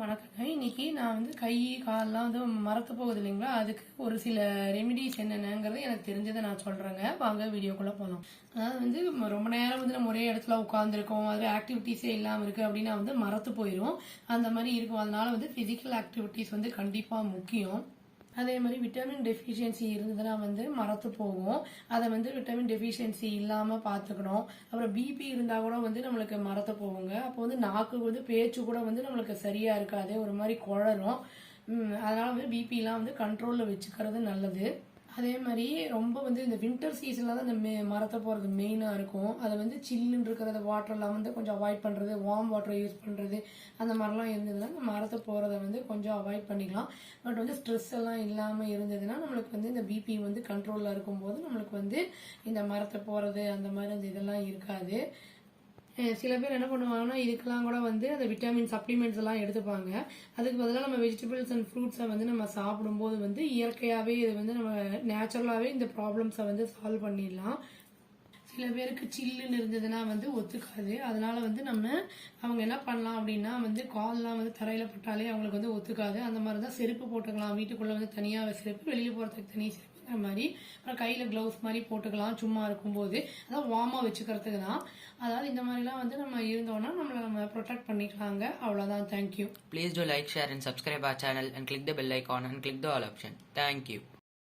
வணக்கங்க. இன்னைக்கு நான் கை கால்லாம் மரத்து போகுது இல்லைங்களா, அதுக்கு ஒரு சில ரெமிடிஸ் என்னென்னங்கிறது எனக்கு தெரிஞ்சதை நான் சொல்றேங்க. வாங்க வீடியோக்குள்ள போகலாம். அதாவது ரொம்ப நேரம் நம்ம ஒரே இடத்துல உட்காந்துருக்கோம், அது ஆக்டிவிட்டிஸே இல்லாமல் இருக்கு அப்படின்னா மரத்து போயிடும். அந்த மாதிரி இருக்கும். அதனால பிசிக்கல் ஆக்டிவிட்டிஸ் கண்டிப்பா முக்கியம். அதே மாதிரி விட்டமின் டெஃபிஷியன்சி இருந்ததுன்னா மரத்து போகும். அதை விட்டமின் டெஃபிஷியன்சி இல்லாம பாத்துக்கணும். அப்புறம் பிபி இருந்தா கூட நம்மளுக்கு மரத்து போகுங்க. அப்போ நாக்கு பேச்சு கூட நம்மளுக்கு சரியா இருக்காது, ஒரு மாதிரி குழரும். அதனால பிபி எல்லாம் கண்ட்ரோல்ல வச்சுக்கிறது நல்லது. அதே மாதிரி ரொம்ப இந்த வின்டர் சீசன்ல தான் இந்த மரத்தை போறது மெயினா இருக்கும். அதை சில்லுன்னு இருக்கிறத வாட்டர்லாம் கொஞ்சம் அவாய்ட் பண்றது, வார்ம் வாட்டர் யூஸ் பண்றது, அந்த மாதிரிலாம் இருந்ததுன்னா இந்த மரத்தை போறதை கொஞ்சம் அவாய்ட் பண்ணிக்கலாம். பட் ஸ்ட்ரெஸ் எல்லாம் இல்லாம இருந்ததுன்னா நம்மளுக்கு இந்த பிபி கண்ட்ரோல்ல இருக்கும்போது நம்மளுக்கு இந்த மரத்தை போறது அந்த மாதிரி அந்த இதெல்லாம் இருக்காது. சில பேர் என்ன பண்ணுவாங்கன்னா இதுக்கெல்லாம் கூட அந்த விட்டமின் சப்ளிமெண்ட்ஸ் எல்லாம் எடுத்துப்பாங்க. அதுக்கு பதிலாக நம்ம வெஜிடபிள்ஸ் அண்ட் ஃப்ரூட்ஸை நம்ம சாப்பிடும்போது இயற்கையாகவே இது நம்ம நேச்சுரலாகவே இந்த ப்ராப்ளம்ஸை சால்வ் பண்ணிடலாம். சில பேருக்கு சில்லுன்னு இருந்ததுன்னா ஒத்துக்காது. அதனால நம்ம அவங்க என்ன பண்ணலாம் அப்படின்னா கால்லாம் தரையில பட்டாலே அவங்களுக்கு ஒத்துக்காது. அந்த மாதிரி தான் செருப்பு போட்டுக்கலாம். வீட்டுக்குள்ள தனியாக செருப்பு, வெளியே போறதுக்கு தனி செருப்பு, அந்த மாதிரி. அப்புறம் கையில கிளவுஸ் மாதிரி போட்டுக்கலாம் சும்மா இருக்கும்போது. அதான் வார்மா வச்சுக்கிறதுக்கு தான். அதாவது இந்த மாதிரிலாம் நம்ம இருந்தோம்னா நம்ம ப்ரொடெக்ட் பண்ணிக்கலாங்க. அவ்வளவுதான். Thank you. Please do like, share and subscribe our channel and click the bell icon and click the all option. Thank you.